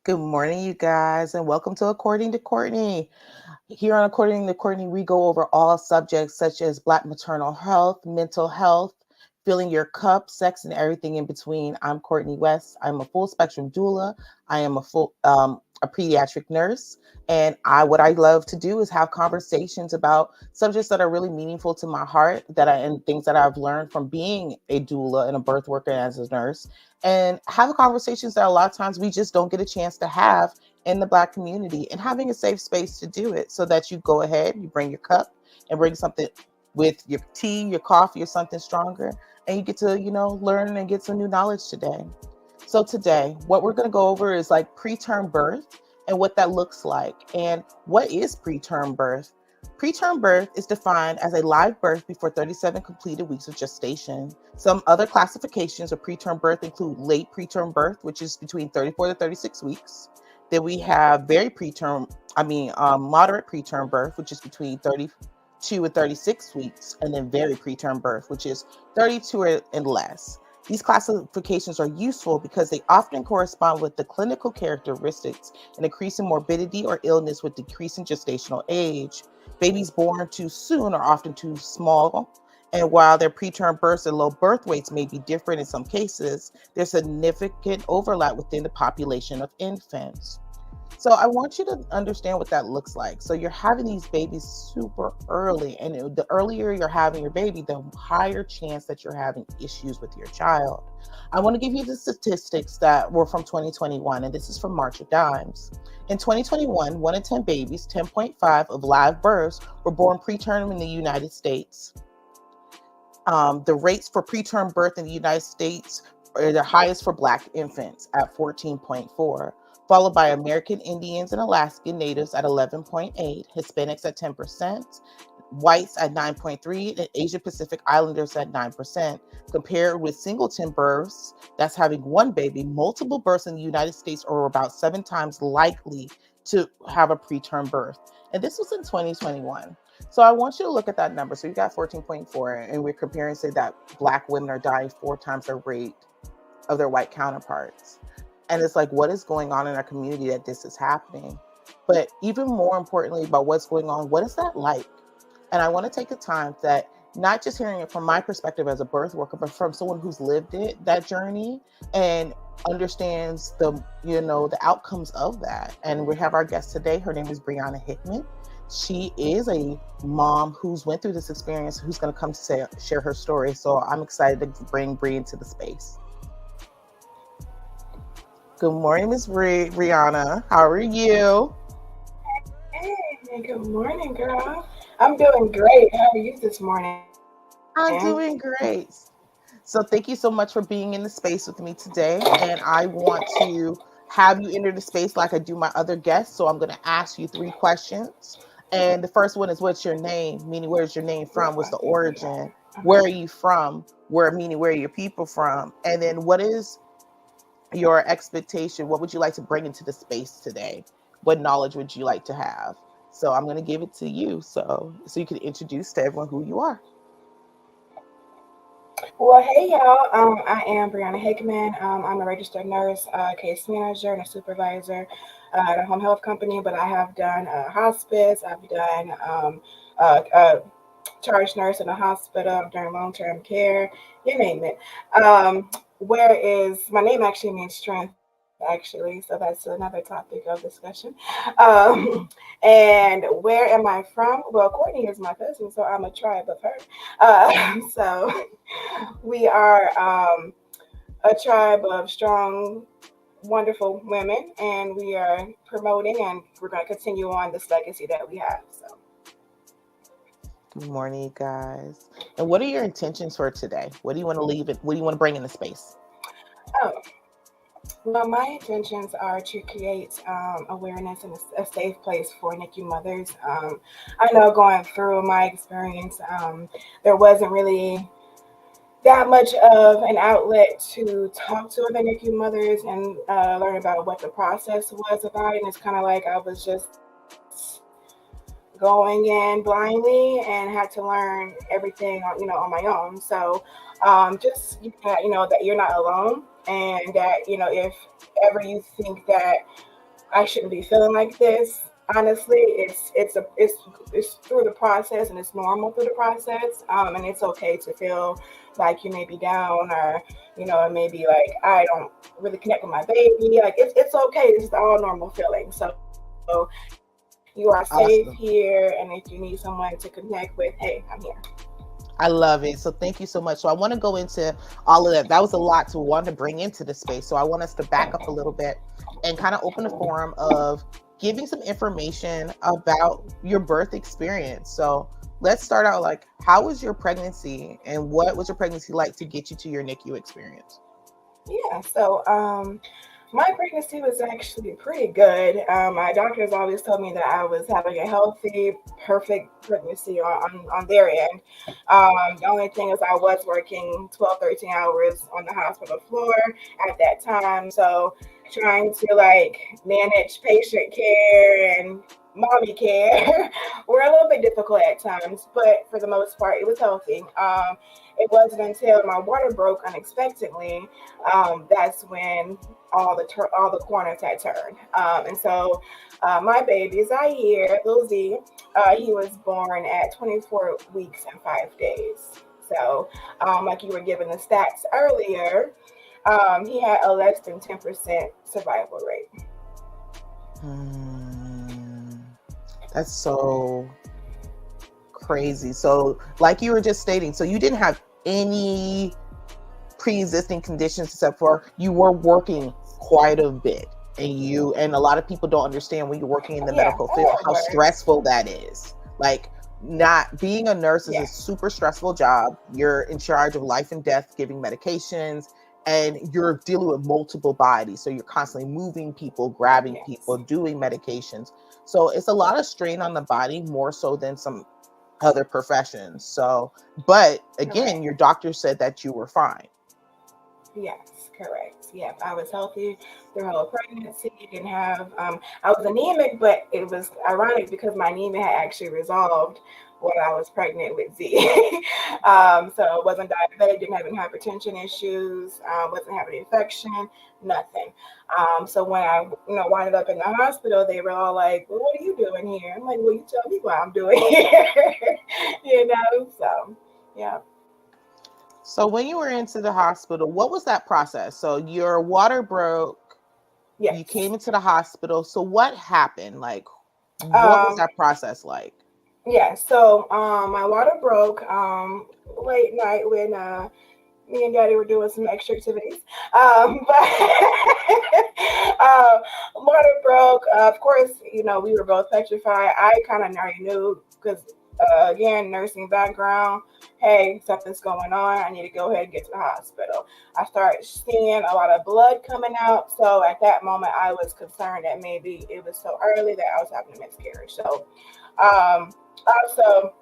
Good morning, you guys, and welcome to According to Courtney. Here on According to Courtney, we go over all subjects such as Black maternal health, mental health, filling your cup, sex, and everything in between. I'm Courtney West. I'm a full spectrum doula. I am a pediatric nurse, and what I love to do is have conversations about subjects that are really meaningful to my heart, and things that I've learned from being a doula and a birth worker as a nurse, and have conversations that a lot of times we just don't get a chance to have in the Black community, and having a safe space to do it so that you go ahead, you bring your cup and bring something with your tea, your coffee, or something stronger, and you get to, learn and get some new knowledge today. So today, what we're going to go over is like preterm birth and what that looks like. And what is preterm birth? Preterm birth is defined as a live birth before 37 completed weeks of gestation. Some other classifications of preterm birth include late preterm birth, which is between 34 to 36 weeks. Then we have moderate preterm birth, which is between 32 and 36 weeks, and then very preterm birth, which is 32 and less. These classifications are useful because they often correspond with the clinical characteristics, an increase in morbidity or illness with decreasing gestational age. Babies born too soon are often too small, and while their preterm births and low birth weights may be different in some cases, there's significant overlap within the population of infants. So I want you to understand what that looks like. So you're having these babies super early, and the earlier you're having your baby, the higher chance that you're having issues with your child. I want to give you the statistics that were from 2021, and this is from March of Dimes. In 2021, 1 in 10 babies, 10.5 of live births, were born preterm in the United States. The rates for preterm birth in the United States are the highest for Black infants at 14.4, followed by American Indians and Alaskan Natives at 11.8, Hispanics at 10%, whites at 9.3, and Asia Pacific Islanders at 9%. Compared with singleton births, that's having one baby, multiple births in the United States are about 7 times likely to have a preterm birth. And this was in 2021. So I want you to look at that number. So you got 14.4, and we're comparing, say, that Black women are dying 4 times the rate of their white counterparts. And it's like, what is going on in our community that this is happening? But even more importantly about what's going on, what is that like? And I want to take the time that not just hearing it from my perspective as a birth worker, but from someone who's lived that journey and understands the outcomes of that. And we have our guest today. Her name is Brianna Hickman. She is a mom who's went through this experience, who's going to come to share her story. So I'm excited to bring Bri into the space. Good morning, Miss Brianna. How are you? Hey, good morning, girl. I'm doing great. How are you this morning? I'm doing great. So thank you so much for being in the space with me today. And I want to have you enter the space like I do my other guests. So I'm going to ask you 3 questions. And the first one is, what's your name? Meaning, where's your name from? What's the origin? Where are you from? Where are your people from? And then what is your expectation? What would you like to bring into the space today? What knowledge would you like to have? So I'm going to give it to you so you can introduce to everyone who you are. Well, hey, y'all. I am Brianna Hickman. I'm a registered nurse, case manager, and a supervisor at a home health company, but I have done hospice. I've done charge nurse in a hospital. I've done long-term care, you name it. Where is my name actually means strength, actually, so that's another topic of discussion. Um, and where am I from? Well, Courtney is my cousin, so I'm a tribe of her. So we are a tribe of strong, wonderful women, and we are promoting, and we're going to continue on this legacy that we have. So. Good morning, you guys. And what are your intentions for today? What do you want to leave it? What do you want to bring in the space? Oh, well, my intentions are to create awareness and a safe place for NICU mothers. I know going through my experience, there wasn't really that much of an outlet to talk to the NICU mothers and learn about what the process was about. And it's kind of like I was just going in blindly and had to learn everything, on my own. So just that you're not alone, and that if ever you think that I shouldn't be feeling like this. Honestly, it's through the process, and it's normal through the process. And it's okay to feel like you may be down, or it may be like I don't really connect with my baby. Like it's okay. It's just all normal feelings. So you are safe here, and Awesome. if you need someone to connect with, hey, I'm here. I love it. So thank you so much. So I want to go into all of that. That was a lot to want to bring into the space. So I want us to back up a little bit and kind of open a forum of giving some information about your birth experience. So let's start out like, how was your pregnancy and what was your pregnancy like to get you to your NICU experience? Yeah. So my pregnancy was actually pretty good. My doctors always told me that I was having a healthy, perfect pregnancy on their end. The only thing is I was working 12, 13 hours on the hospital floor at that time. So trying to like manage patient care and mommy care were a little bit difficult at times, but for the most part, it was healthy. It wasn't until my water broke unexpectedly, that's when all the corners had turned. And so my baby Zaire, Lil Z, he was born at 24 weeks and 5 days. So, like you were given the stats earlier, he had a less than 10% survival rate. Hmm, that's so crazy. So, like you were just stating, so you didn't have any pre-existing conditions except for you were working quite a bit, and a lot of people don't understand when you're working in the Yeah, medical field hard how work. stressful that is. Like, not being a nurse is a Yeah, super stressful job. You're in charge of life and death, giving medications, and you're dealing with multiple bodies, so you're constantly moving people, grabbing people, yes, doing medications. So it's a lot of strain on the body, more so than some other professions. So, but again, correct. your doctor said that you were fine. Yes, correct. Yep, I was healthy through whole pregnancy. Didn't have I was anemic, but it was ironic because my anemia had actually resolved while I was pregnant with Z. So I wasn't diabetic, didn't have any hypertension issues, wasn't having infection, nothing. So when I winded up in the hospital, they were all like, "Well, what are you doing here?" I'm like, "Well, you tell me what I'm doing here." So yeah. So when you were into the hospital, what was that process? So your water broke, you came Yes. into the hospital. So what happened? Like, what was Um, that process like? Yeah, so my water broke late night when me and Daddy were doing some extra activities. But water broke. Of course, we were both petrified. I kind of already knew because, again, nursing background. Hey, something's going on. I need to go ahead and get to the hospital. I started seeing a lot of blood coming out. So at that moment, I was concerned that maybe it was so early that I was having a miscarriage. So um, also,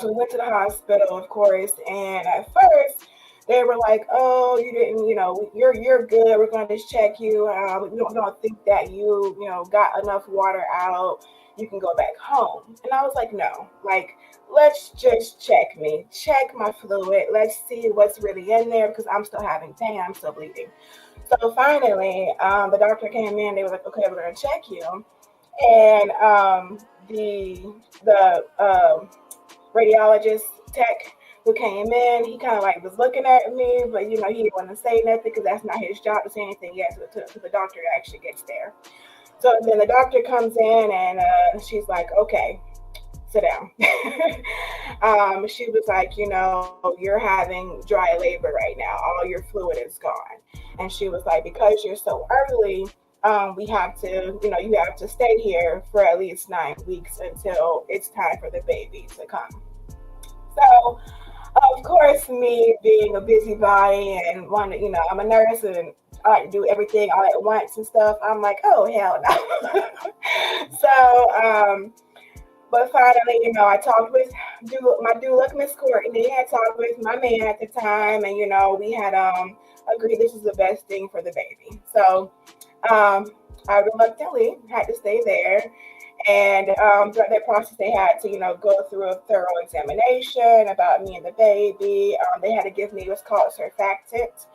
so we went to the hospital, of course, and at first they were like, "Oh, you didn't, you're good. We're going to just check you. We don't think that you got enough water out. You can go back home." And I was like, "No, like let's just check me, check my fluid. Let's see what's really in there because I'm still having pain. I'm still bleeding." So finally, the doctor came in. They were like, "Okay, we're going to check you." And the radiologist tech who came in, he kind of like was looking at me, but he didn't want to say nothing because that's not his job to say anything yet until the doctor actually gets there. So then the doctor comes in and she's like, "Okay, sit down." She was like, "You're having dry labor right now. All your fluid is gone." And she was like, "Because you're so early, we have to, you have to stay here for at least 9 weeks until it's time for the baby to come." So, of course, me being a busybody and wanting, I'm a nurse and I like to do everything all at once and stuff. I'm like, "Oh, hell no." So, but finally, I talked with my doula, Miss Courtney. I talked with my man at the time, and we had agreed this is the best thing for the baby. So, um, I reluctantly had to stay there, And throughout that process, they had to, go through a thorough examination about me and the baby. They had to give me what's called surfactant,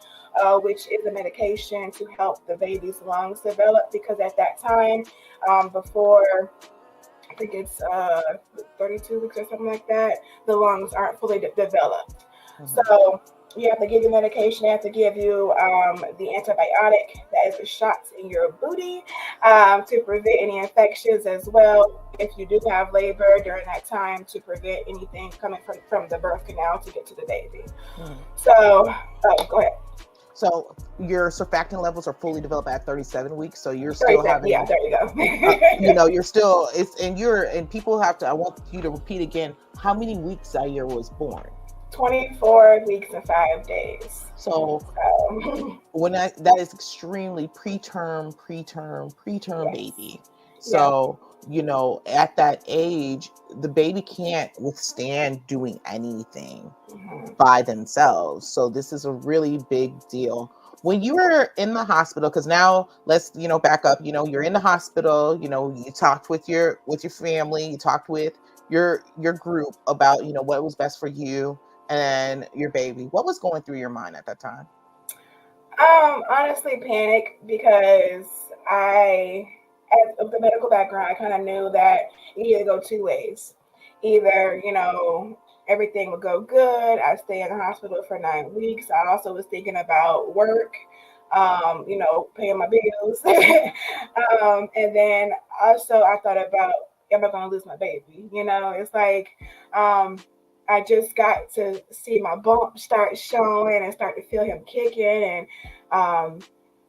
which is a medication to help the baby's lungs develop. Because at that time, before I think it's 32 weeks or something like that, the lungs aren't fully developed. Mhm. So you have to give you medication. They have to give you the antibiotic that is the shots in your booty to prevent any infections as well. If you do have labor during that time, to prevent anything coming from the birth canal to get to the baby. Mhm. So, go ahead. So your surfactant levels are fully developed at 37 weeks. So you're still 37. Yeah, having, there you go. you're still, and people have to, I want you to repeat again, how many weeks Zaire was born. 24 weeks and 5 days. So So, that is extremely preterm yes. baby. Yeah. So, at that age, the baby can't withstand doing anything Mhm. by themselves. So this is a really big deal. When you were in the hospital, because now let's, back up, you're in the hospital, you talked with your family, you talked with your group about, what was best for you and your baby. What was going through your mind at that time? Honestly, panic because as of the medical background, I kind of knew that it either go two ways. Either, everything would go good. I stay in the hospital for 9 weeks. I also was thinking about work, paying my bills. And then also I thought about, am I going to lose my baby? It's like, um, I just got to see my bump start showing and start to feel him kicking and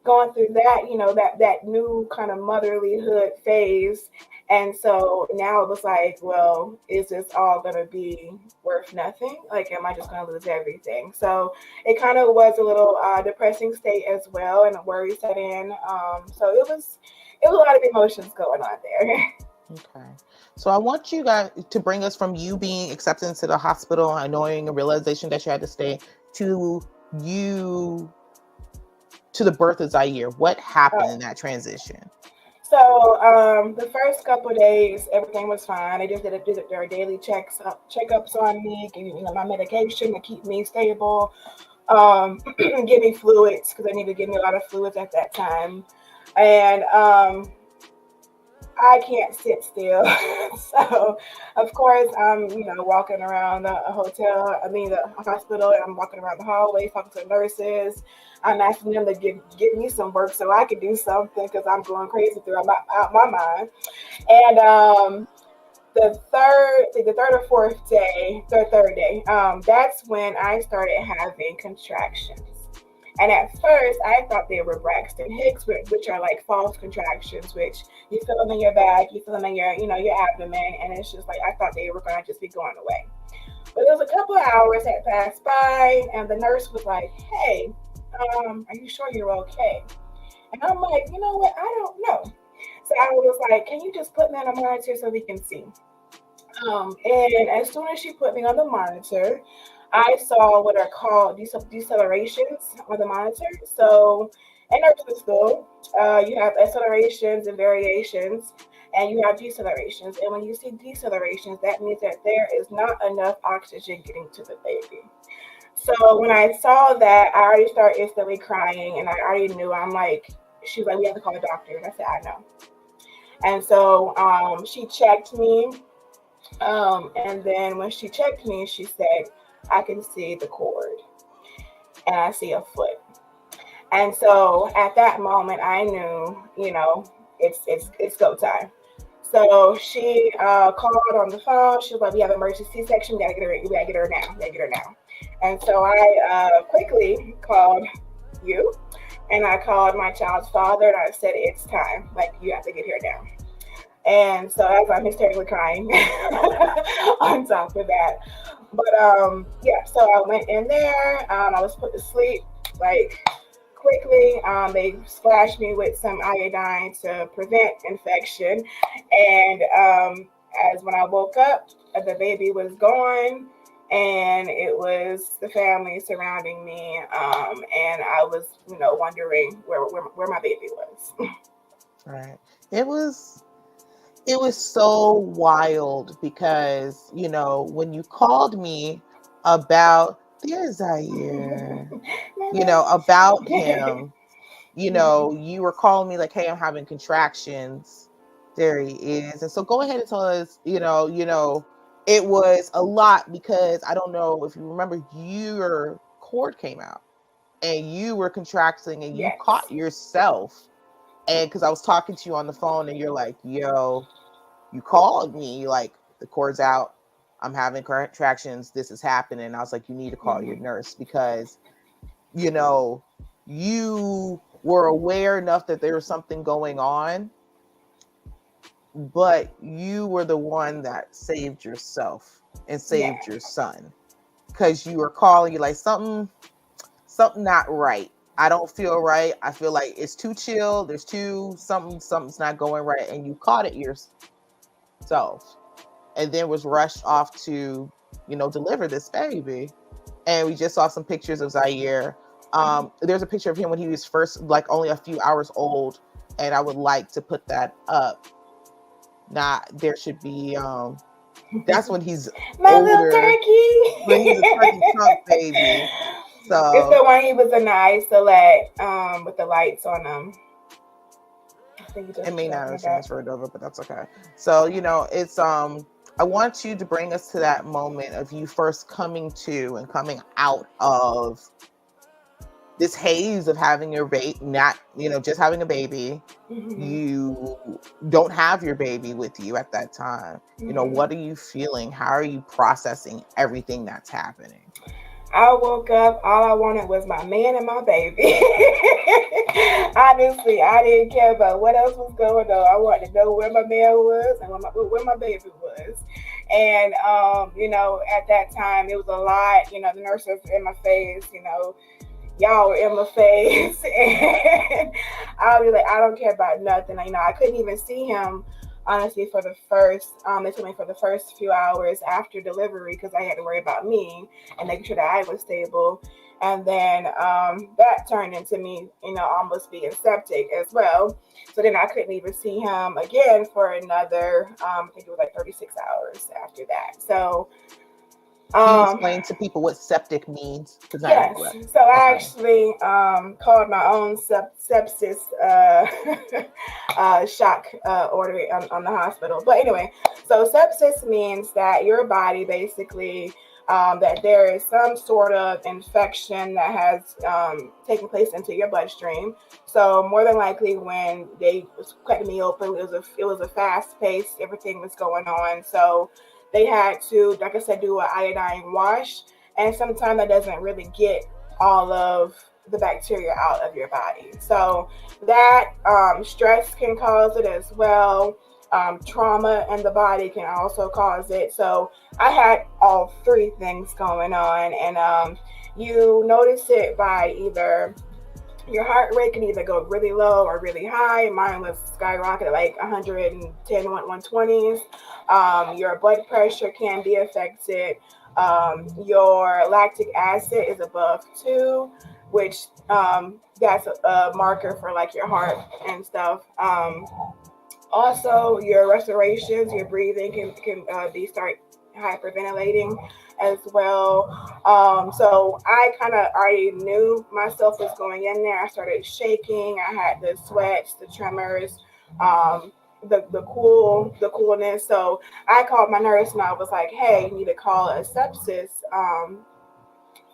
going through that, that new kind of motherlyhood phase. And so now it was like, well, is this all gonna be worth nothing? Like, am I just gonna lose everything? So it kind of was a little depressing state as well, and a worry set in. So it was a lot of emotions going on there. Okay. So I want you guys to bring us from you being accepted into the hospital and knowing a realization that you had to stay to you to the birth of Zaire. What happened in that transition? So the first couple of days, everything was fine. They just did their daily checkups on me, give me, my medication to keep me stable, give me fluids because they needed to give me a lot of fluids at that time, and I can't sit still. So, of course, I'm, walking around the hotel, I mean, the hospital, and I'm walking around the hallway, talking to the nurses. I'm asking them to give me some work so I can do something because I'm going crazy throughout out my mind. And the third or fourth day, third day, that's when I started having contractions. And at first, I thought they were Braxton Hicks, which are like false contractions, which you feel them in your back, you feel them in your abdomen, and it's just like I thought they were gonna just be going away. But there was a couple of hours had passed by, and the nurse was like, "Hey, are you sure you're okay?" And I'm like, "You know what? I don't know." So I was like, "Can you just put me on a monitor so we can see?" And as soon as she put me on the monitor, I saw what are called decelerations on the monitor. So in nursing school, you have accelerations and variations, and you have decelerations. And when you see decelerations, that means that there is not enough oxygen getting to the baby. So when I saw that, I already started instantly crying, and I already knew. I'm like, she was like, "We have to call a doctor," and I said, "I know." And so she checked me, and then when she checked me, she said, "I can see the cord and I see a foot." And so at that moment, I knew, it's go time. So she called on the phone. She was like, "We have an emergency C-section. We gotta get her now. We gotta get her now." And so I quickly called you, and I called my child's father, and I said, "It's time. Like, you have to get here now." And so as I'm hysterically crying on top of that. But yeah, so I went in there. I was put to sleep like quickly. They splashed me with some iodine to prevent infection. And as when I woke up, the baby was gone. And it was the family surrounding me, and I was, wondering where my baby was. Right. It was It was so wild because, when you called me about, there's Zaire, about him, you were calling me like, hey, I'm having contractions. There he is. And so go ahead and tell us, it was a lot because I don't know if you remember, your cord came out and you were contracting and you Yes. caught yourself. And because I was talking to you on the phone and you're like, yo, you called me, like, the cord's out. I'm having contractions. This is happening. And I was like, you need to call your nurse because, you were aware enough that there was something going on, but you were the one that saved yourself and saved your son because you were calling, you like, something not right. I don't feel right. I feel like it's too chill. There's something's not going right. And you caught it yourself and then was rushed off to, deliver this baby. And we just saw some pictures of Zaire. There's a picture of him when he was first, like, only a few hours old. And I would like to put that up. There should be, that's when he's my older, little turkey. when he's a turkey chunk baby. So it's the one he was in the isolate, with the lights on him. It may not have transferred over, but that's okay. So, it's I want you to bring us to that moment of you first coming to and coming out of this haze of having your baby, not, just having a baby. You don't have your baby with you at that time. What are you feeling? How are you processing everything that's happening? I woke up, all I wanted was my man and my baby. Honestly, I didn't care about what else was going on. I wanted to know where my man was and where my baby was. And, at that time, it was a lot. The nurse was in my face, y'all were in my face. And I was like, I don't care about nothing. I couldn't even see him, honestly, for the first, they told me for the first few hours after delivery because I had to worry about me and making sure that I was stable. And then that turned into me, almost being septic as well. So then I couldn't even see him again for another, I think it was like 36 hours after that. So can you explain to people what septic means? Yes. So I actually called my own sepsis shock order on the hospital. But anyway, so sepsis means that your body basically, that there is some sort of infection that has taken place into your bloodstream. So more than likely, when they was cutting me open, it was a fast pace. Everything was going on. So they had to, like I said, do an iodine wash. And sometimes that doesn't really get all of the bacteria out of your body. So that stress can cause it as well. Trauma in the body can also cause it. So I had all three things going on. And you notice it by either your heart rate can either go really low or really high. Mine was skyrocketed, like 110, 120s. Your blood pressure can be affected. Your lactic acid is above 2, which that's a marker for like your heart and stuff. Also, your respirations, your breathing can start hyperventilating as well. So I kind of already knew myself was going in there. I started shaking. I had the sweats, the tremors, the coolness. So I called my nurse and I was like, "Hey, you need to call a sepsis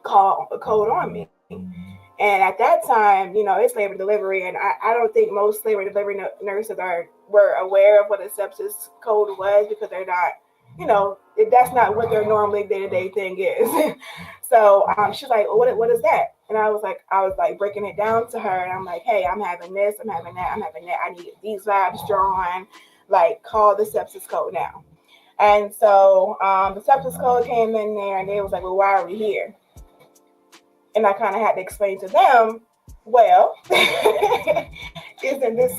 call a code on me." And at that time, it's labor delivery, and I don't think most labor delivery nurses were aware of what a sepsis code was because they're not, that's not what their normally day-to-day thing is. So she's like, well, what is that? And I was like breaking it down to her, and I'm like, hey, I'm having this, I'm having that, I'm having that. I need these labs drawn. Like, call the sepsis code now. And so the sepsis code came in there, and they was like, well, why are we here? And I kind of had to explain to them, well, isn't this,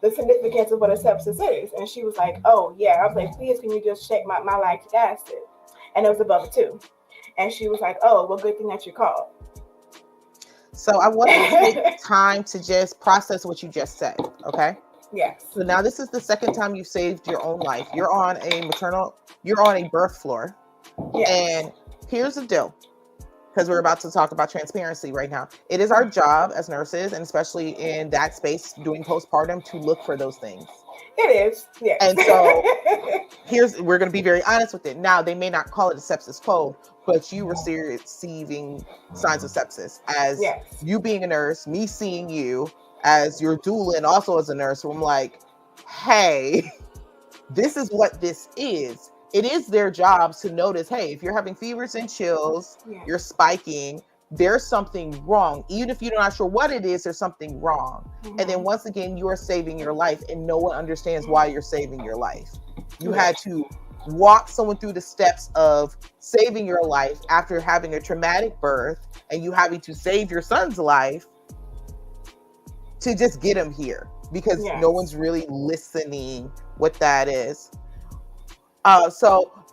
the significance of what a sepsis is? And she was like, oh, yeah. I was like, please, can you just check my lactic acid? And it was above 2. And she was like, oh, well, good thing that you called. So I want to take time to just process what you just said, okay? Yes. So now this is the second time you saved your own life. You're on a birth floor. Yes. And here's the deal, because we're about to talk about transparency right now. It is our job as nurses, and especially in that space doing postpartum, to look for those things. It is. Yes. And so we're going to be very honest with it. Now, they may not call it a sepsis code, but you were receiving signs of sepsis as Yes. you being a nurse, me seeing you as your doula and also as a nurse. So I'm like, hey, this is what this is. It is their job to notice, hey, if you're having fevers and chills, you're spiking, there's something wrong. Even if you're not sure what it is, there's something wrong. And then once again, you are saving your life, and no one understands why you're saving your life. You had to walk someone through the steps of saving your life after having a traumatic birth, and you having to save your son's life to just get him here, because no one's really listening what that is.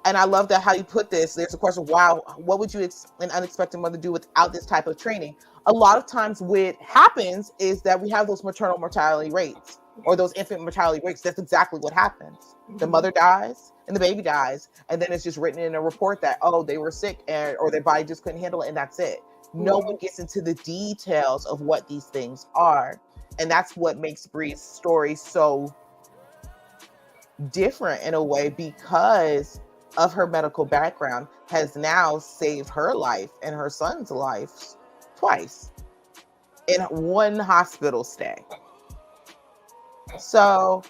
And I love that how you put this. There's a question, wow, what would you an unexpected mother do without this type of training? A lot of times what happens is that we have those maternal mortality rates or those infant mortality rates. That's exactly what happens. The mother dies and the baby dies. And then it's just written in a report that, oh, they were sick or their body just couldn't handle it. And that's it. No one gets into the details of what these things are. And that's what makes Bree's story so different in a way, because of her medical background has now saved her life and her son's life twice in one hospital stay. So,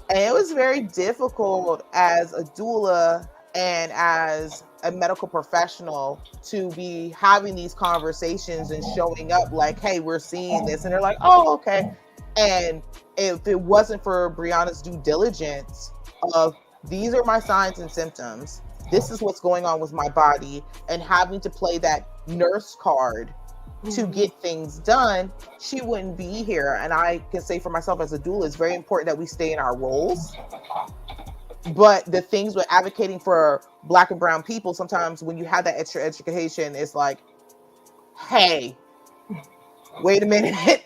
and it was very difficult as a doula and as a medical professional to be having these conversations and showing up like, hey, we're seeing this. And they're like, oh, okay. And if it wasn't for Brianna's due diligence of, these are my signs and symptoms, this is what's going on with my body, and having to play that nurse card to get things done, she wouldn't be here. And I can say for myself as a doula, it's very important that we stay in our roles. But the things with advocating for Black and brown people, sometimes when you have that extra education, it's like, hey, wait a minute.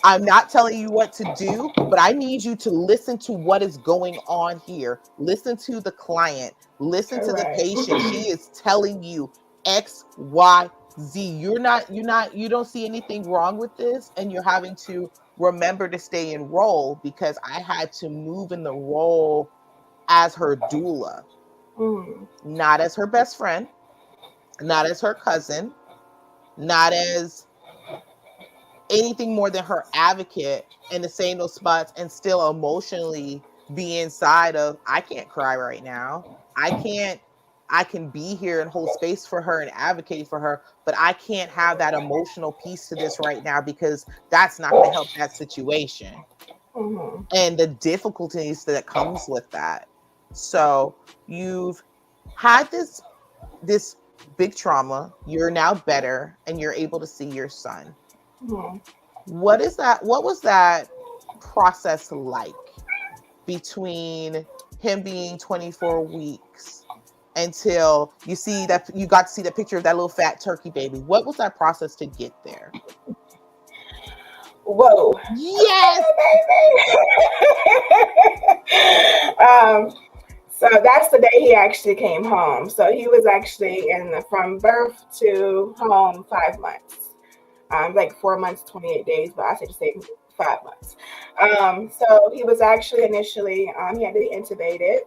I'm not telling you what to do, but I need you to listen to what is going on here. Listen to the client. Listen to the patient. She is telling you X, Y, Z. You don't see anything wrong with this, and you're having to remember to stay in role, because I had to move in the role as her doula, not as her best friend, not as her cousin, not as anything more than her advocate, and to stay in those spots and still emotionally be inside of, I can't cry right now. I can be here and hold space for her and advocate for her, but I can't have that emotional piece to this right now, because that's not going to help that situation. And the difficulties that comes with that. So you've had this big trauma, you're now better, and you're able to see your son. What was that process like between him being 24 weeks until you got to see the picture of that little fat turkey baby? What was that process to get there? Whoa. Yes. So that's the day he actually came home. So he was actually from birth to home 5 months. Like 4 months, 28 days, but I said to say 5 months. So he was actually initially, he had to be intubated,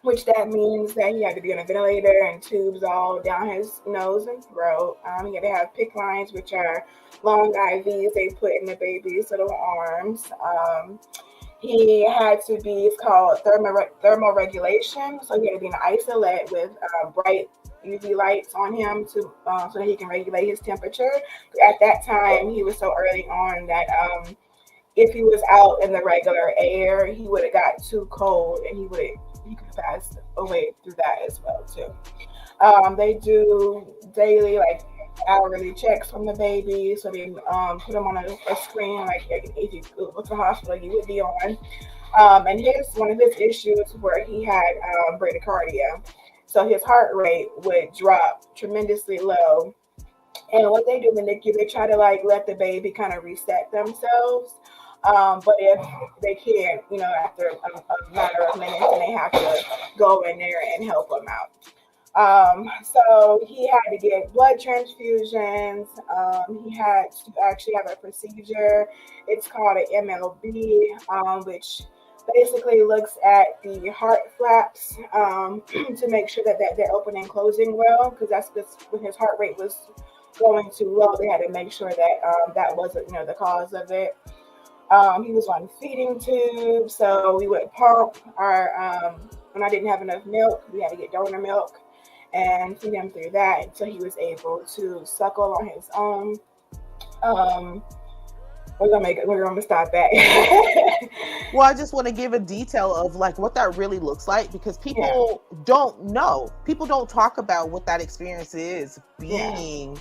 which that means that he had to be on a ventilator and tubes all down his nose and throat. He had to have PICC lines, which are long IVs they put in the baby's little arms. He had to be, it's called thermal regulation. So he had to be in an isolate with bright UV lights on him so that he can regulate his temperature. At that time, he was so early on that if he was out in the regular air, he would have got too cold, and he could have passed away through that as well too. They do daily, like hourly checks on the baby, so they put him on a screen, like if you go to the hospital, you would be on. And one of his issues where he had bradycardia. So his heart rate would drop tremendously low. And what they do in the NICU, they try to like let the baby kind of reset themselves. But if they can't, after a matter of minutes, then they have to go in there and help them out. So he had to get blood transfusions. He had to actually have a procedure. It's called an MLB, which basically looks at the heart flaps to make sure that they're opening and closing well, because that's just when his heart rate was going too low. They had to make sure that that wasn't, the cause of it. He was on feeding tubes, so we would pump our. When I didn't have enough milk, we had to get donor milk and feed him through that until he was able to suckle on his own. We're gonna stop that. Well, I just want to give a detail of like what that really looks like, because people don't know. People don't talk about what that experience is being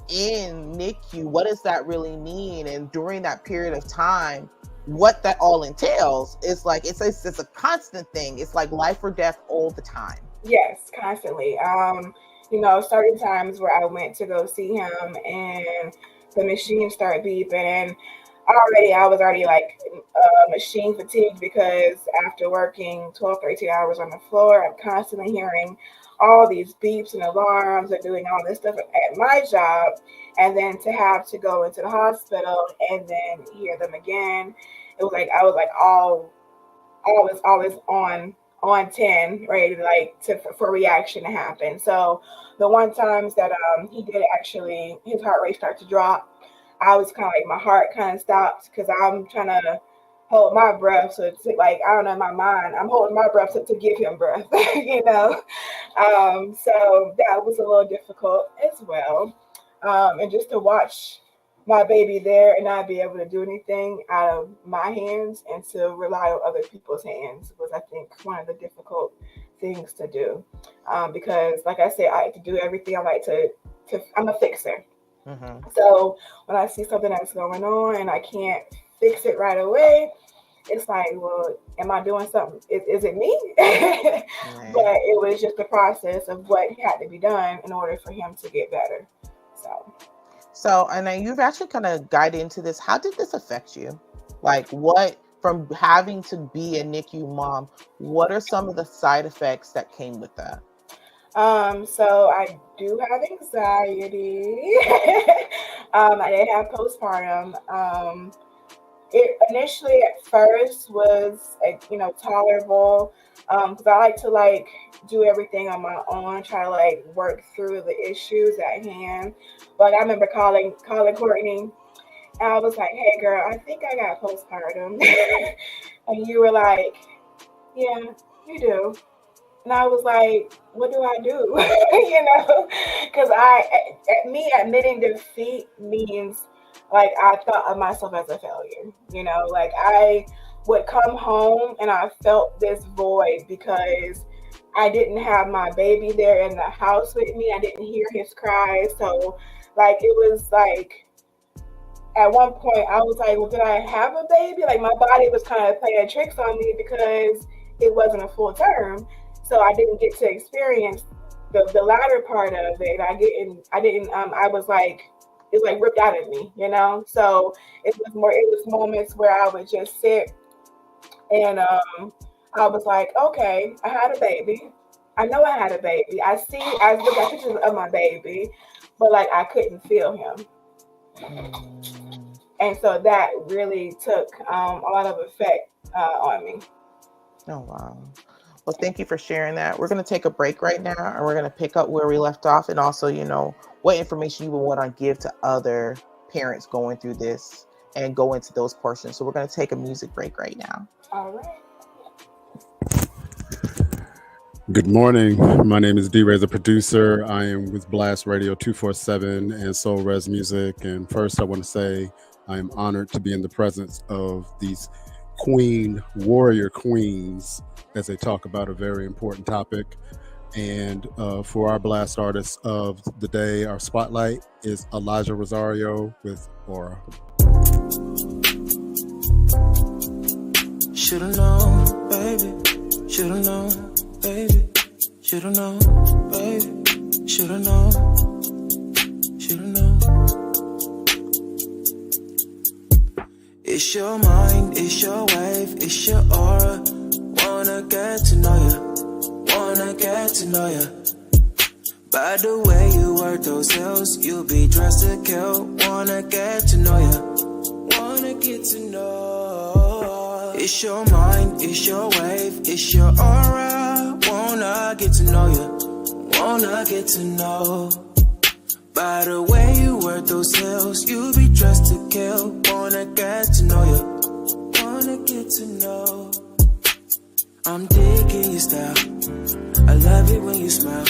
in NICU. What does that really mean? And during that period of time, what that all entails is like, it's a constant thing. It's like life or death all the time. Yes, constantly. Certain times where I went to go see him and the machine started beeping, and I was already like machine fatigued, because after working 12, 13 hours on the floor, I'm constantly hearing all these beeps and alarms and doing all this stuff at my job. And then to have to go into the hospital and then hear them again, it was like I was like always on 10, ready for reaction to happen. So the one times that he did actually, his heart rate start to drop, I was kind of like, my heart kind of stopped, because I'm trying to hold my breath. So it's like, I don't know, in my mind, I'm holding my breath to give him breath, So that was a little difficult as well. And just to watch my baby there and not be able to do anything out of my hands and to rely on other people's hands was, I think, one of the difficult things to do. Because like I said, I like to do everything. I like to I'm a fixer. Mm-hmm. So when I see something that's going on and I can't fix it right away, it's like, well, am I doing something? Is it me? Right. But it was just the process of what had to be done in order for him to get better. So, and then you've actually kind of guided into this. How did this affect you? Like, what, from having to be a NICU mom, what are some of the side effects that came with that? So I do have anxiety. I did have postpartum. It initially at first was, tolerable, because I like to do everything on my own, try to work through the issues at hand. But I remember calling Courtney, and I was like, "Hey, girl, I think I got postpartum," and you were like, "Yeah, you do." And I was like, what do I do? Because me admitting defeat means I thought of myself as a failure. I would come home and I felt this void because I didn't have my baby there in the house with me. I didn't hear his cries. So it was at one point I was like, well, did I have a baby? My body was kind of playing tricks on me because it wasn't a full term. So I didn't get to experience the latter part of it. I was it ripped out of me, So it was moments where I would just sit and I was like, okay, I had a baby. I know I had a baby. I looked at pictures of my baby, but I couldn't feel him. And so that really took a lot of effect on me. Oh, wow. Well, thank you for sharing that. We're going to take a break right now, and we're going to pick up where we left off, and also, what information you would want to give to other parents going through this and go into those portions. So we're going to take a music break right now. All right. Good morning. My name is D-Ray, the producer. I am with Blast Radio 247 and Soul Res Music. And first, I want to say I am honored to be in the presence of these warrior queens as they talk about a very important topic. And for our Blast artist of the day, our spotlight is Elijah Rosario with Aura. Should've known, baby. Should've known, baby. Should've known, baby. Should've known. Should've known. It's It's your mind, it's your wave, it's your aura. Wanna get to know you, wanna get to know you. By the way you work those hills, you be dressed to kill. Wanna get to know you, wanna get to know. It's your mind, it's your wave, it's your aura. Wanna get to know you, wanna get to know. By the way you work those hills, you be dressed to kill. Wanna get to know you, wanna get to know. I'm digging your style, I love it when you smile.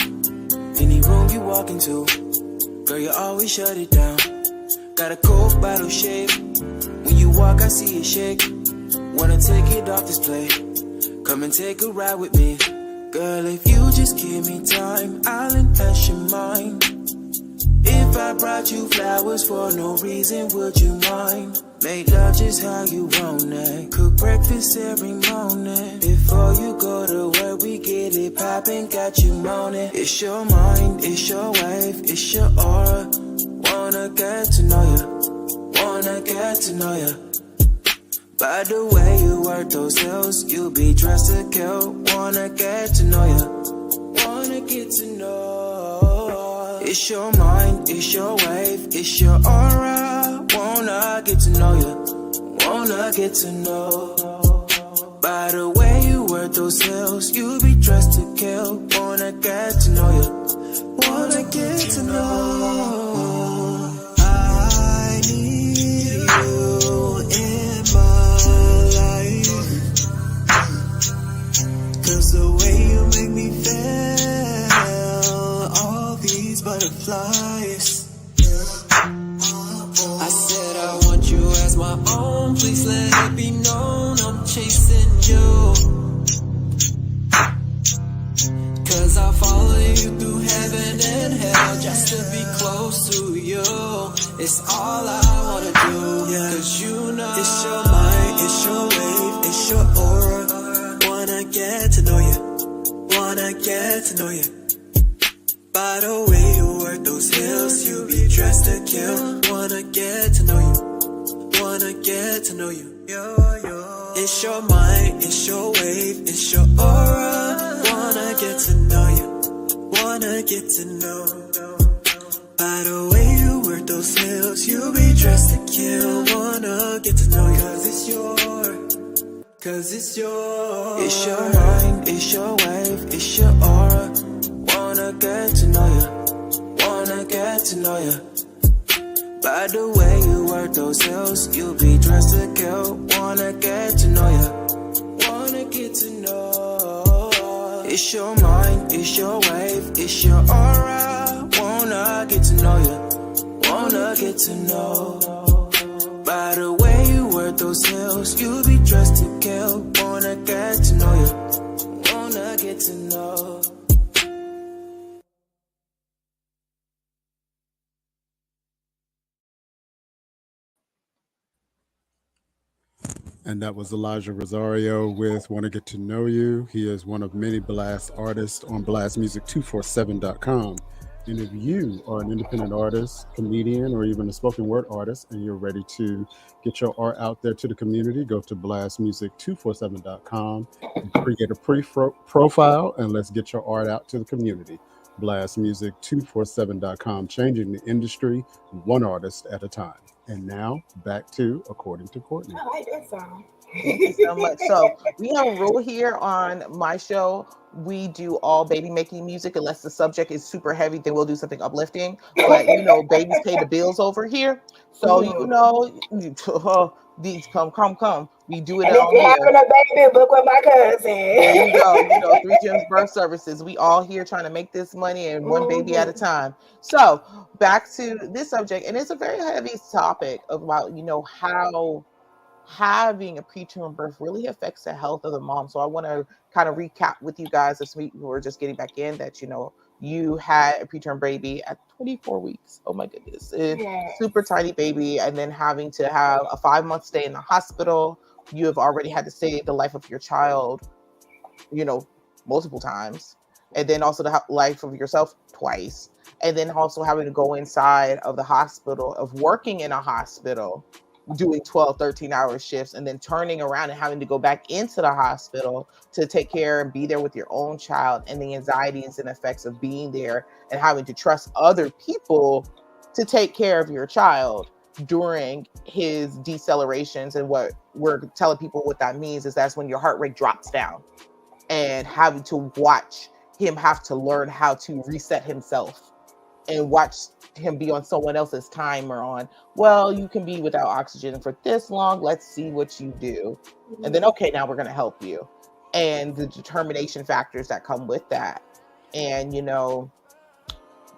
Any room you walk into, girl, you always shut it down. Got a Coke bottle shape, when you walk I see it shake. Wanna take it off display, come and take a ride with me. Girl, if you just give me time, I'll enhance your mind. If I brought you flowers for no reason, would you mind? Make love just how you want it. Cook breakfast every morning. Before you go to work, we get it poppin', got you moaning. It's your mind, it's your wave, it's your aura. Wanna get to know you, wanna get to know you. By the way you work those hills, you be dressed to kill. Wanna get to know you, wanna get to know. It's your mind, it's your wave, it's your aura. Wanna get to know you, wanna get to know. By the way you work those hills, you be dressed to kill. Wanna get to know you, wanna get to know. I need you in my life, 'cause the way you make me feel, all these butterflies. I said I want you as my own, please let it be known I'm chasing you. 'Cause I'll follow you through heaven and hell just to be close to you. It's all I wanna do, yeah. 'Cause you know it's your mind, it's your wave, it's your aura. Wanna get to know you, wanna get to know you. By the way you work those hills, you be dressed to kill. Wanna get to know you, wanna get to know you. It's your mind, it's your wave, it's your aura. Wanna get to know you, wanna get to know. By the way you work those hills, you be dressed to kill. Wanna get to know you, 'cause it's yours, 'cause it's yours. It's your mind, it's your wave, it's your aura. Wanna get to know you, wanna get to know you. By the way you work those hills, you be dressed to kill. Wanna get to know you, wanna get to know. It's your mind, it's your wave, it's your aura. Wanna get to know you, wanna get to know. By the way you work those hills, you be dressed to kill. Wanna get to know you, wanna get to know. And that was Elijah Rosario with Want to Get to Know You. He is one of many Blast artists on blastmusic247.com. And if you are an independent artist, comedian, or even a spoken word artist, and you're ready to get your art out there to the community, go to blastmusic247.com and create a profile, and let's get your art out to the community. Blastmusic247.com, changing the industry one artist at a time. And now back to According to Courtney. I like that song. Thank you so much. So we have a rule here on my show. We do all baby making music unless the subject is super heavy, then we'll do something uplifting. But you know, babies pay the bills over here. So you know, these come. We do it And if all you're here. having a baby, book with my cousin. There you go. You know, 3 Gems Birth Services. We all here trying to make this money and one baby at a time. So back to this subject, and it's a very heavy topic about, you know, how having a preterm birth really affects the health of the mom. So I want to kind of recap with you guys as we were just getting back in that, you know, you had a preterm baby at 24 weeks. Oh my goodness. Yes. Super tiny baby. And then having to have a 5-month stay in the hospital. You have already had to save the life of your child, you know, multiple times. And then also the life of yourself twice. And then also having to go inside of the hospital, of working in a hospital, doing 12, 13-hour shifts and then turning around and having to go back into the hospital to take care and be there with your own child, and the anxieties and effects of being there and having to trust other people to take care of your child during his decelerations. And what we're telling people what that means is that's when your heart rate drops down, and having to watch him have to learn how to reset himself and watch him be on someone else's timer on, well, you can be without oxygen for this long. Let's see what you do. And then, okay, now we're going to help you. And the determination factors that come with that. And, you know,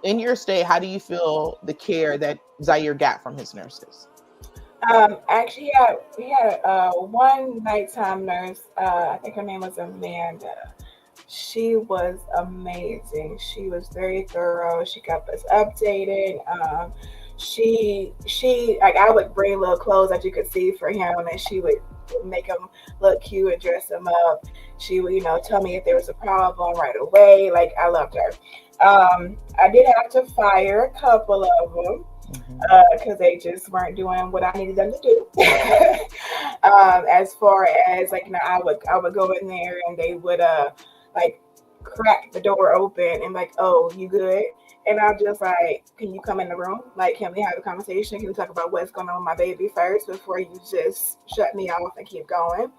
in your stay, how do you feel the care that Zaire got from his nurses? Actually, we had one nighttime nurse. I think her name was Amanda. She was amazing. She was very thorough. She kept us updated. She like, I would bring little clothes that you could see for him, and she would make him look cute and dress him up. She would, you know, tell me if there was a problem right away. Like, I loved her. I did have to fire a couple of them because they just weren't doing what I needed them to do. As far as, like, you know, I would go in there and they would like crack the door open and like, oh, you good? And I'm just like, can you come in the room? Like, can we have a conversation? Can we talk about what's going on with my baby first before you just shut me off and keep going?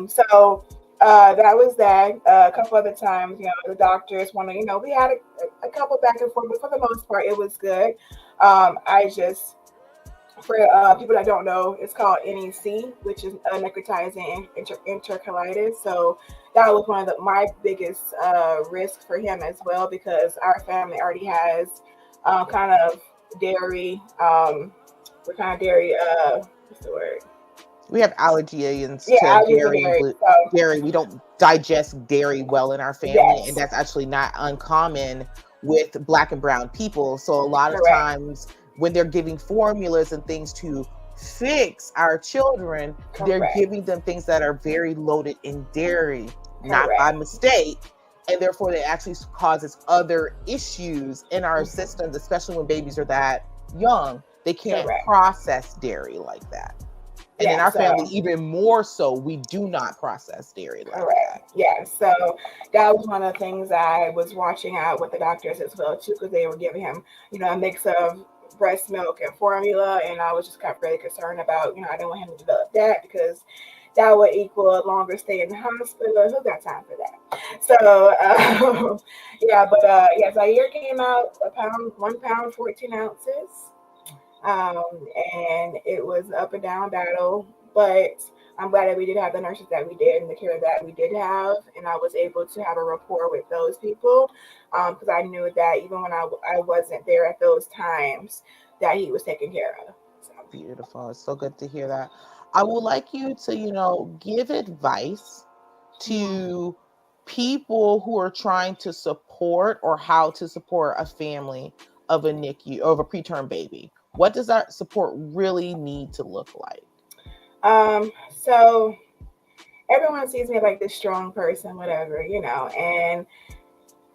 So that was that. A couple other times, you know, the doctors want to, you know, we had a couple back and forth, but for the most part, it was good. I just, for people that don't know, it's called NEC, which is necrotizing enterocolitis. So that was one of my biggest risks for him as well, because our family already has kind of dairy. We're kind of dairy. What's the word? We have allergies to dairy. Dairy. We don't digest dairy well in our family, and that's actually not uncommon with Black and brown people. So a lot of times when they're giving formulas and things to fix our children, they're giving them things that are very loaded in dairy, not by mistake. And therefore, it actually causes other issues in our systems, especially when babies are that young. They can't process dairy like that. And in our family, even more so, we do not process dairy like that. Yeah, so that was one of the things I was watching out with the doctors as well, too, because they were giving him, you know, a mix of breast milk and formula, and I was just kind of really concerned about, you know, I didn't want him to develop that because that would equal a longer stay in the hospital. Who got time for that? So Zaire came out 1 pound 14 ounces, and it was an up and down battle, but I'm glad that we did have the nurses that we did and the care that we did have, and I was able to have a rapport with those people, because I knew that even when I wasn't there at those times, that he was taken care of. So. Beautiful. It's so good to hear that. I would like you to, you know, give advice to people who are trying to support or how to support a family of a NICU, of a preterm baby. What does that support really need to look like? So everyone sees me like this strong person, whatever, you know, and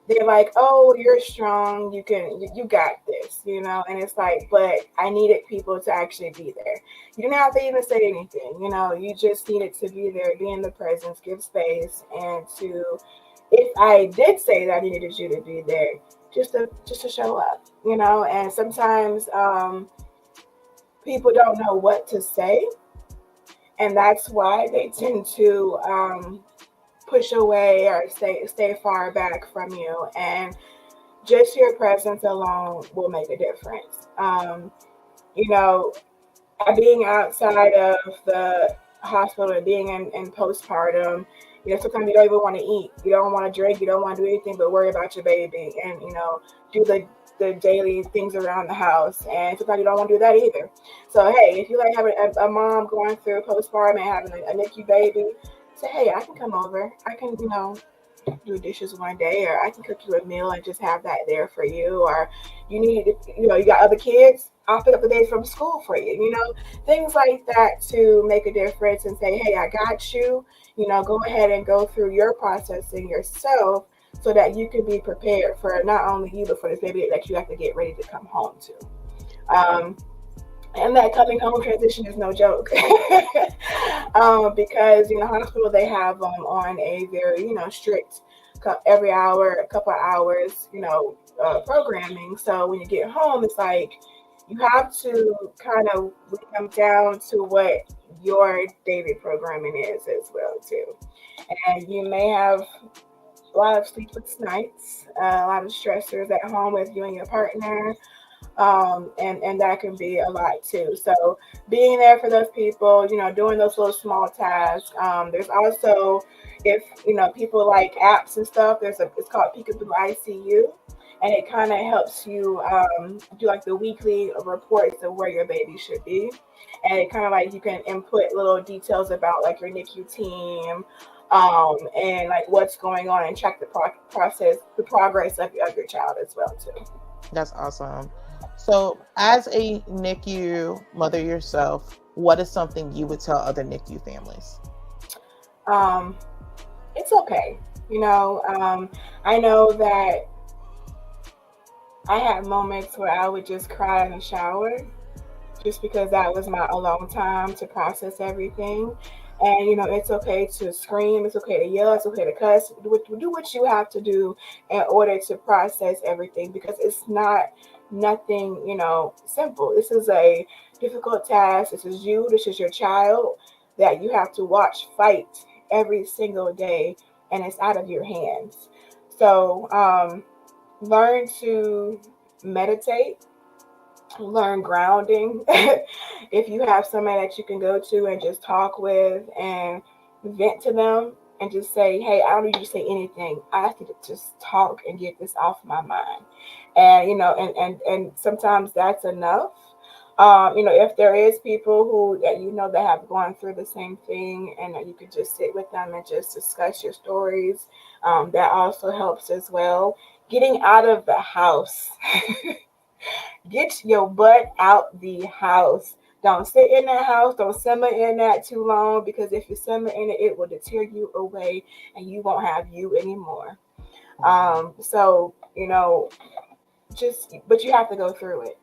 they're like, oh, you're strong, you got this, you know, and it's like, but I needed people to actually be there. You didn't have to even say anything, you know, you just needed to be there, be in the presence, give space, and to, if I did say that I needed you to be there, just to show up, you know. And sometimes people don't know what to say, and that's why they tend to push away or stay far back from you. And just your presence alone will make a difference. You know, being outside of the hospital and being in postpartum, you know, sometimes you don't even want to eat, you don't want to drink, you don't want to do anything but worry about your baby and, you know, do the daily things around the house. And sometimes you don't want to do that either. So hey, if you like having a mom going through postpartum and having a NICU baby, say, hey, I can come over. I can, you know, do dishes one day, or I can cook you a meal and just have that there for you. Or you need, you know, you got other kids, I'll pick up the day from school for you, you know, things like that to make a difference and say, hey, I got you, you know, go ahead and go through your processing yourself so that you can be prepared for not only you, but for the baby that you have to get ready to come home to. And that coming home transition is no joke. Because hospital, they have on a very strict every hour, a couple of hours, programming. So when you get home, it's like you have to kind of come down to what your daily programming is as well too. And you may have a lot of sleepless nights, a lot of stressors at home with you and your partner, and that can be a lot too. So being there for those people, doing those little small tasks. There's also, if people like apps and stuff, it's called Peekaboo ICU, and it kind of helps you do like the weekly reports of where your baby should be, and it kind of like you can input little details about like your NICU team. And like what's going on, and check the progress of your child as well too. That's awesome. So, as a NICU mother yourself, what is something you would tell other NICU families? It's okay. I know that I had moments where I would just cry in the shower just because that was my alone time to process everything. And it's okay to scream, it's okay to yell, it's okay to cuss, do what you have to do in order to process everything, because it's nothing simple. This is a difficult task. This is your child that you have to watch fight every single day, and it's out of your hands. So learn to meditate, learn grounding. If you have somebody that you can go to and just talk with and vent to them and just say, hey, I don't need you to say anything, I have to just talk and get this off my mind. And and sometimes that's enough. If there is people who that have gone through the same thing, and that you could just sit with them and just discuss your stories, that also helps as well. Getting out of the house. Get your butt out the house. Don't sit in that house. Don't simmer in that too long, because if you simmer in it, it will deter you away and you won't have you anymore. So, but you have to go through it.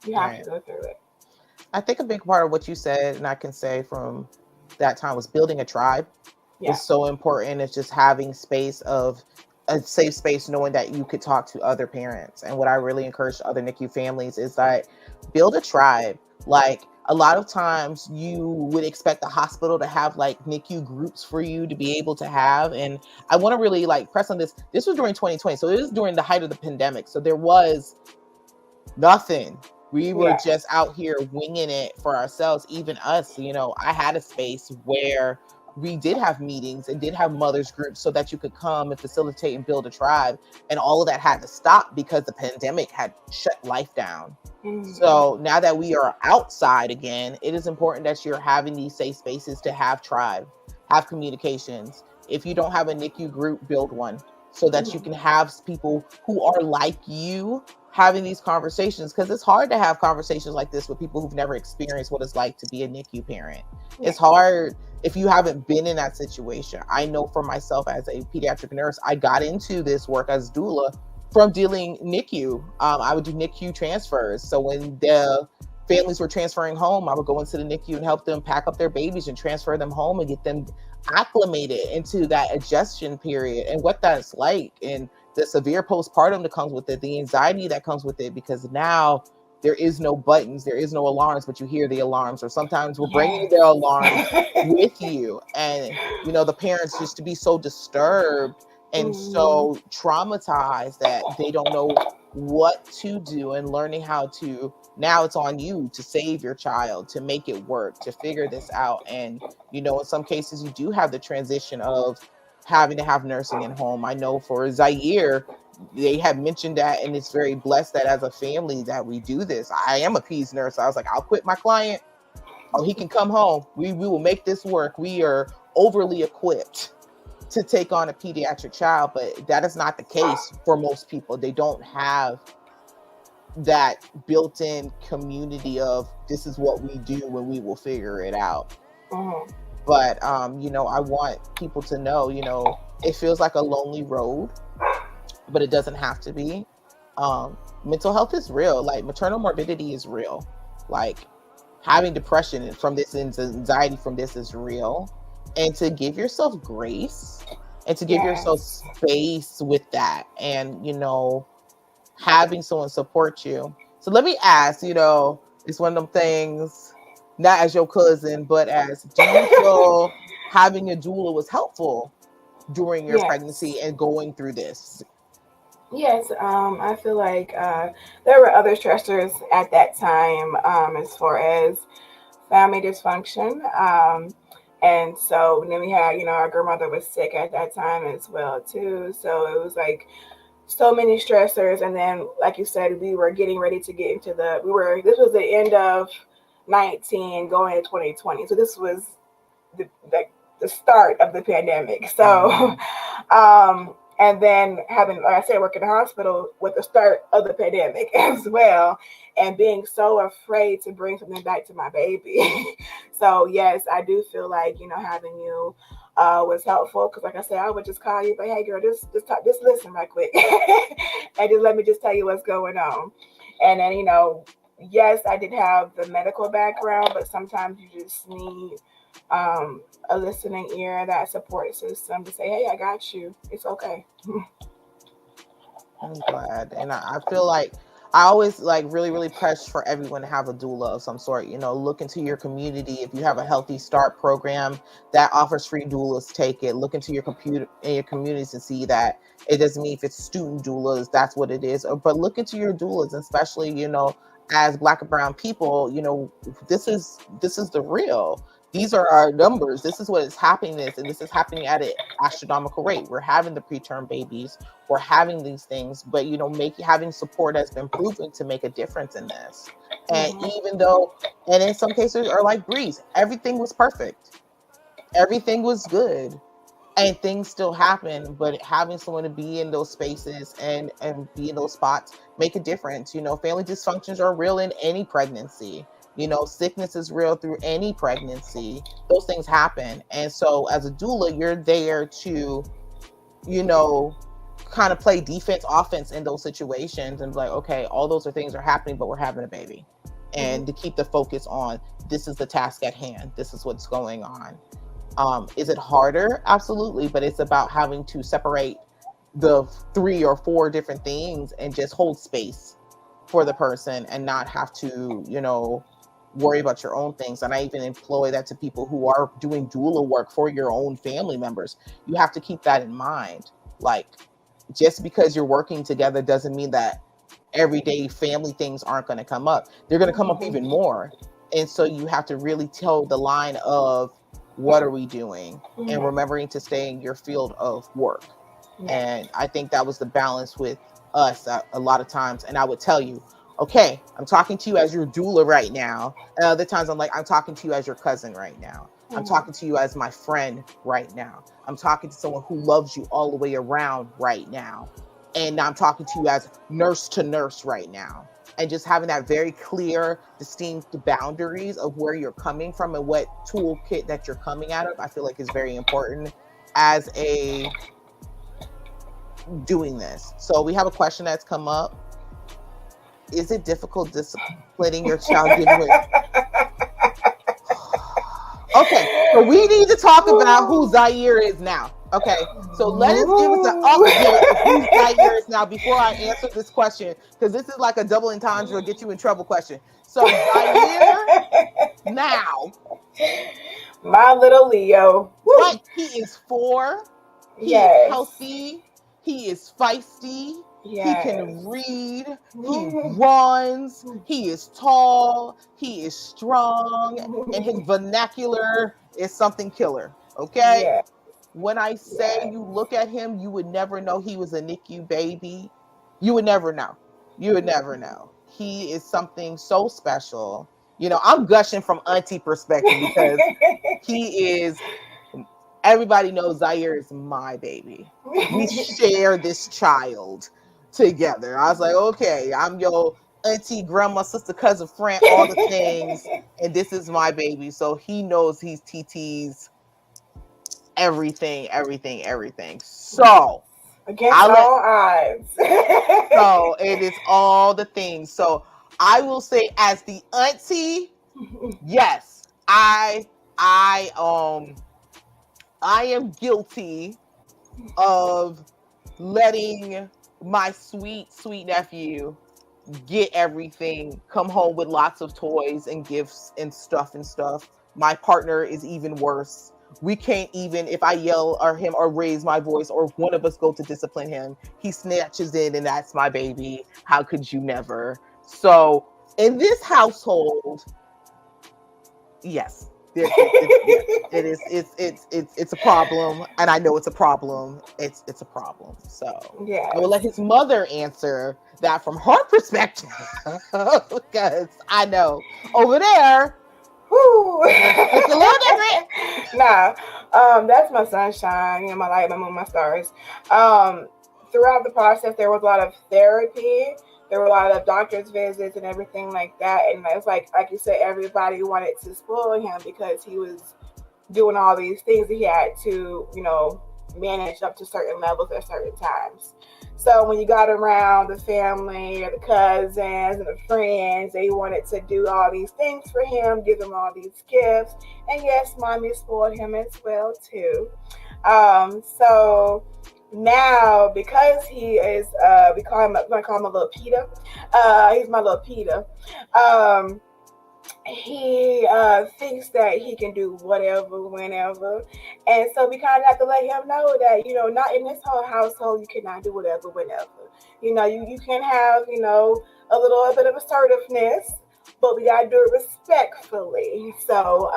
You have to go through it. I think a big part of what you said, and I can say from that time, was building a tribe. Is so important. It's just having a safe space, knowing that you could talk to other parents. And what I really encourage other NICU families is that build a tribe. Like, a lot of times you would expect the hospital to have like NICU groups for you to be able to have. And I want to really like press on this. This was during 2020. So it was during the height of the pandemic. So there was nothing. We were just out here winging it for ourselves. Even us, I had a space where we did have meetings and did have mothers groups so that you could come and facilitate and build a tribe. And all of that had to stop because the pandemic had shut life down. Mm-hmm. So now that we are outside again, it is important that you're having these safe spaces to have tribe, have communications. If you don't have a NICU group, build one so that you can have people who are like you having these conversations, because it's hard to have conversations like this with people who've never experienced what it's like to be a NICU parent. It's hard if you haven't been in that situation. I know for myself as a pediatric nurse, I got into this work as doula from dealing NICU. I would do NICU transfers. So when the families were transferring home, I would go into the NICU and help them pack up their babies and transfer them home and get them acclimated into that adjustion period and what that's like, and the severe postpartum that comes with it, the anxiety that comes with it, because now there is no buttons, there is no alarms, but you hear the alarms, or sometimes we're bringing the alarms with you. And, the parents just to be so disturbed and so traumatized that they don't know what to do, and learning how to, now it's on you to save your child, to make it work, to figure this out. And, in some cases you do have the transition of having to have nursing in home. I know for Zaire, they have mentioned that, and it's very blessed that as a family that we do this. I am a peds nurse. I was like, I'll quit my client. Oh, he can come home. We will make this work. We are overly equipped to take on a pediatric child, but that is not the case for most people. They don't have that built-in community of this is what we do when we will figure it out. But, I want people to know, it feels like a lonely road, but it doesn't have to be. Mental health is real. Like, maternal morbidity is real. Like, having depression from this and anxiety from this is real, and to give yourself grace and to give yourself Yes. space with that, and having someone support you. So let me ask, it's one of them things, not as your cousin, but as, do you feel having a doula was helpful during your pregnancy Yes. and going through this? Yes, I feel like there were other stressors at that time, as far as family dysfunction. And so then we had, our grandmother was sick at that time as well too. So it was like so many stressors. And then, like you said, we were getting ready to get into this was the end of 19 going to 2020. So this was the start of the pandemic. So, and then having, like I said, work in the hospital with the start of the pandemic as well, and being so afraid to bring something back to my baby. So yes, I do feel like having you was helpful, because like I said, I would just call you, but hey girl, just talk, just listen right quick, and just let me just tell you what's going on. And then yes, I did have the medical background, but sometimes you just need a listening ear, that support system to say, hey, I got you. It's okay. I'm glad. And I feel like I always like really, really push for everyone to have a doula of some sort. Look into your community. If you have a Healthy Start program that offers free doulas, take it. Look into your computer in your communities and see that it doesn't mean if it's student doulas, that's what it is. But look into your doulas, especially, as Black and brown people, this is the real. These are our numbers. This is what is happening, and this is happening at an astronomical rate. We're having the preterm babies. We're having these things, but having support has been proven to make a difference in this. And even though, and in some cases are like Breeze, everything was perfect, everything was good, and things still happen. But having someone to be in those spaces and be in those spots make a difference. Family dysfunctions are real in any pregnancy. Sickness is real through any pregnancy. Those things happen, and so as a doula, you're there to, kind of play defense, offense in those situations, and be like, okay, all those things are happening, but we're having a baby, and to keep the focus on this is the task at hand. This is what's going on. Is it harder? Absolutely, but it's about having to separate the 3 or 4 different things and just hold space for the person and not have to, worry about your own things. And I even employ that to people who are doing doula work for your own family members. You have to keep that in mind. Like, just because you're working together doesn't mean that everyday family things aren't going to come up. They're going to come up even more. And so you have to really toe the line of what are we doing, and remembering to stay in your field of work. And I think that was the balance with us a lot of times. And I would tell you, okay, I'm talking to you as your doula right now. And other times I'm like, I'm talking to you as your cousin right now. I'm talking to you as my friend right now. I'm talking to someone who loves you all the way around right now. And I'm talking to you as nurse to nurse right now. And just having that very clear, distinct boundaries of where you're coming from and what toolkit that you're coming out of, I feel like is very important as a doing this. So we have a question that's come up. Is it difficult disciplining your child given with... Okay, so we need to talk about who Zaire is now. Okay, so let us give us an update of who Zaire is now before I answer this question, because this is like a double entendre, get you in trouble question. So Zaire now, my little Leo, right? He is 4. He is healthy. He is feisty. He can read. He runs. He is tall. He is strong. And his vernacular is something killer. Okay? When I say you look at him, you would never know he was a NICU baby. You would never know. You would never know. He is something so special. I'm gushing from auntie perspective because he is... Everybody knows Zaire is my baby. We share this child together. I was like, okay, I'm your auntie, grandma, sister, cousin, friend, all the things, and this is my baby. So he knows he's TT's everything. So against all odds. So it is all the things. So I will say, as the auntie, Yes, I I am guilty of letting my sweet nephew get everything, come home with lots of toys and gifts and stuff. My partner is even worse. We can't even, if I yell or him or raise my voice or if one of us go to discipline him, he snatches in and that's my baby. How could you never? So in this household, yes, yes, it is. It's a problem, and I know it's a problem. It's a problem. So I will let Yes. his mother answer that from her perspective, because I know over there Whew. it's a little different. Nah, that's my sunshine, you know, my light, my moon, my stars. Um, Throughout the process, there was a lot of therapy. There were a lot of doctor's visits and everything like that. And it's like you said, everybody wanted to spoil him because he was doing all these things that he had to, manage up to certain levels at certain times. So when you got around the family or the cousins and the friends, they wanted to do all these things for him, give him all these gifts. And yes, mommy spoiled him as well too. So now because he is, we call him, I'm gonna call him a little Peter. He's my little Peter. Um, he thinks that he can do whatever, whenever, and so we kind of have to let him know that not in this whole household you cannot do whatever, whenever. You can have a little bit of assertiveness, but we gotta do it respectfully. So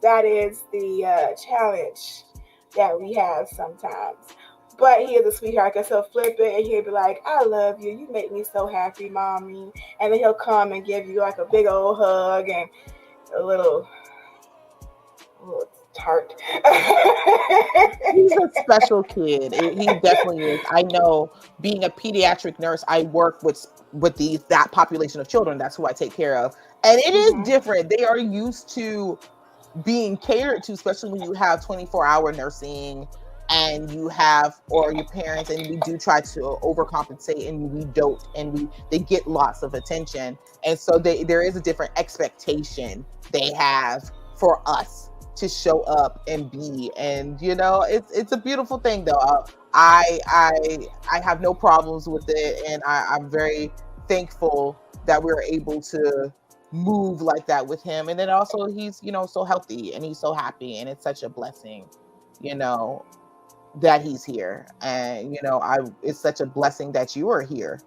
that is the challenge that we have sometimes. But he is a sweetheart because he'll flip it and he'll be like, I love you. You make me so happy, mommy. And then he'll come and give you like a big old hug and a little tart. He's a special kid. He definitely is. I know, being a pediatric nurse, I work with that population of children. That's who I take care of, and it is different. They are used to being catered to, especially when you have 24-hour nursing and you have, or your parents, and we do try to overcompensate and we don't, and they get lots of attention. And so there is a different expectation they have for us to show up and be, and it's a beautiful thing though. I have no problems with it, and I'm very thankful that we're able to move like that with him. And then also he's so healthy and he's so happy, and it's such a blessing you know that he's here. And it's such a blessing that you are here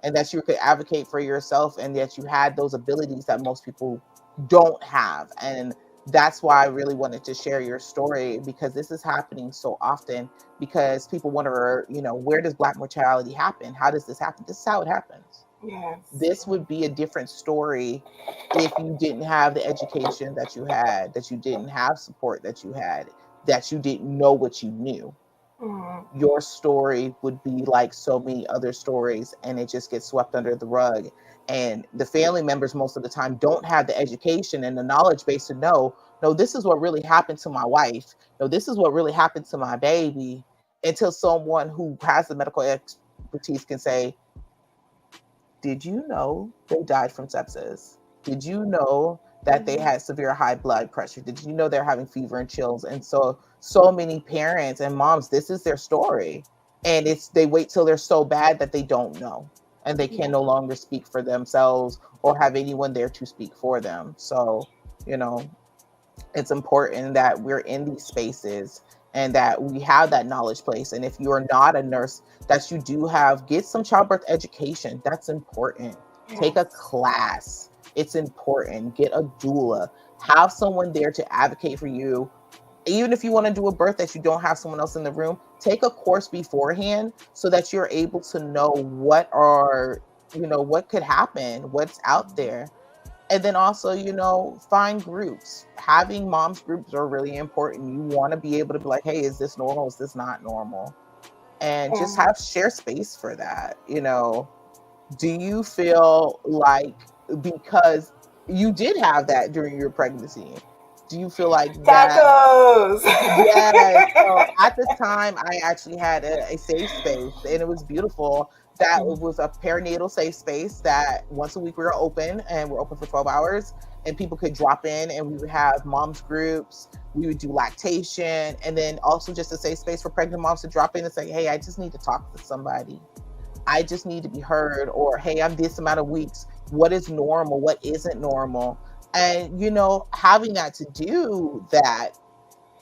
and that you could advocate for yourself and that you had those abilities that most people don't have. And that's why I really wanted to share your story, because this is happening so often, because people wonder, where does Black mortality happen? How does this happen? This is how it happens. Yes. This would be a different story if you didn't have the education that you had, that you didn't have support that you had, that you didn't know what you knew. Your story would be like so many other stories, and it just gets swept under the rug. And the family members most of the time don't have the education and the knowledge base to know, no, this is what really happened to my wife. No, this is what really happened to my baby, until someone who has the medical expertise can say, did you know they died from sepsis? Did you know that they had severe high blood pressure? Did you know they're having fever and chills? And so many parents and moms, this is their story. And they wait till they're so bad that they don't know. And they can no longer speak for themselves or have anyone there to speak for them. So, it's important that we're in these spaces and that we have that knowledge place. And if you are not a nurse, that you do get some childbirth education. That's important. Take a class. It's important. Get a doula. Have someone there to advocate for you. Even if you want to do a birth that you don't have someone else in the room, take a course beforehand so that you're able to know what could happen, what's out there. And then also, find groups. Having moms groups are really important. You want to be able to be like, hey, is this normal? Is this not normal? And just share space for that. Do you feel like, because you did have that during your pregnancy, Do you feel like that? Tacos. Yes. So at the time, I actually had a safe space, and it was beautiful. That it was a perinatal safe space that once a week we were open, and we're open for 12 hours, and people could drop in, and we would have moms groups. We would do lactation, and then also just a safe space for pregnant moms to drop in and say, "Hey, I just need to talk to somebody. I just need to be heard," or "Hey, I'm this amount of weeks. What is normal? What isn't normal?" And having that to do that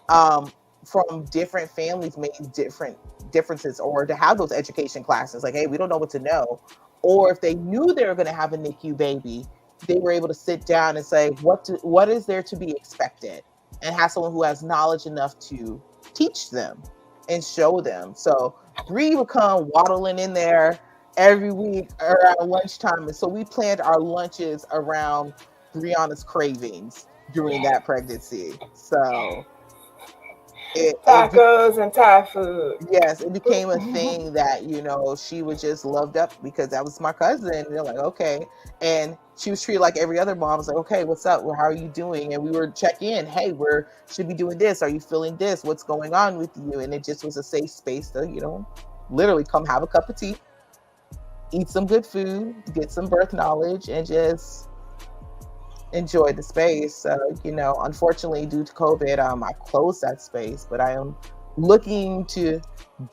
um, from different families made different differences, or to have those education classes like, hey, we don't know what to know. Or if they knew they were going to have a NICU baby, they were able to sit down and say, what is there to be expected, and have someone who has knowledge enough to teach them and show them. So Bree would come waddling in there every week around lunchtime, and so we planned our lunches around Brianna's cravings during that pregnancy. So it Tacos and Thai food. yes, it became a thing that she was just loved up because that was my cousin. And they're like, okay, and she was treated like every other mom. I was like, okay, what's up? Well, how are you doing? And we were check in. Hey, we're should be doing this. Are you feeling this? What's going on with you? And it just was a safe space to literally come have a cup of tea, eat some good food, get some birth knowledge, and just enjoy the space. So, unfortunately, due to COVID, I closed that space, but I am looking to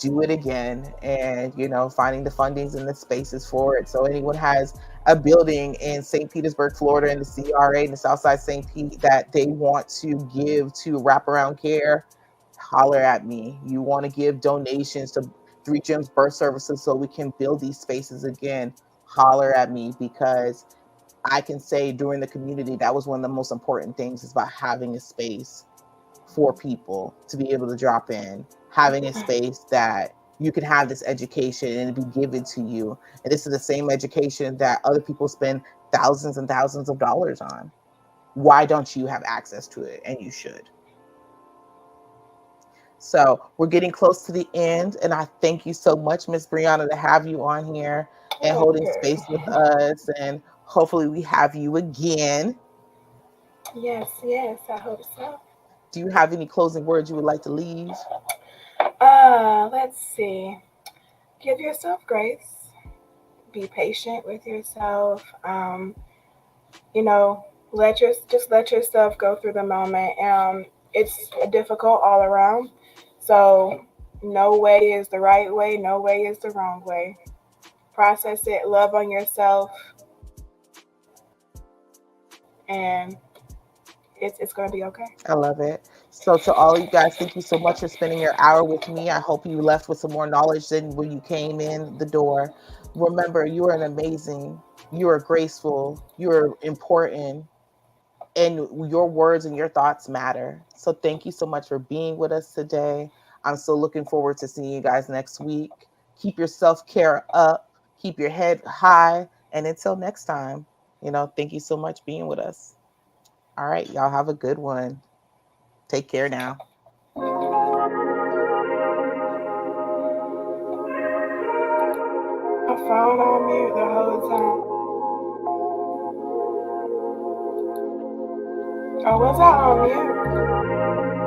do it again, and finding the fundings and the spaces for it. So anyone has a building in St. Petersburg, Florida, in the CRA, in the Southside St. Pete, that they want to give to wraparound care, holler at me. You want to give donations to 3 Gems Birth Services so we can build these spaces again, holler at me, because I can say during the community, that was one of the most important things, is about having a space for people to be able to drop in, having a space that you can have this education and it be given to you. And this is the same education that other people spend thousands and thousands of dollars on. Why don't you have access to it? And you should. So we're getting close to the end, and I thank you so much, Miss Brianna, to have you on here and holding space with us, and hopefully we have you again. Yes, I hope so. Do you have any closing words you would like to leave? Let's see. Give yourself grace. Be patient with yourself. Just let yourself go through the moment. It's difficult all around. So no way is the right way. No way is the wrong way. Process it. Love on yourself. And it's going to be okay. I love it. So to all of you guys, thank you so much for spending your hour with me. I hope you left with some more knowledge than when you came in the door. Remember, you are you are graceful, you are important, and your words and your thoughts matter. So thank you so much for being with us today. I'm so looking forward to seeing you guys next week. Keep your self-care up, keep your head high, and until next time, thank you so much being with us. All right, y'all have a good one. Take care now. My phone on mute the whole time. Oh, was I on mute?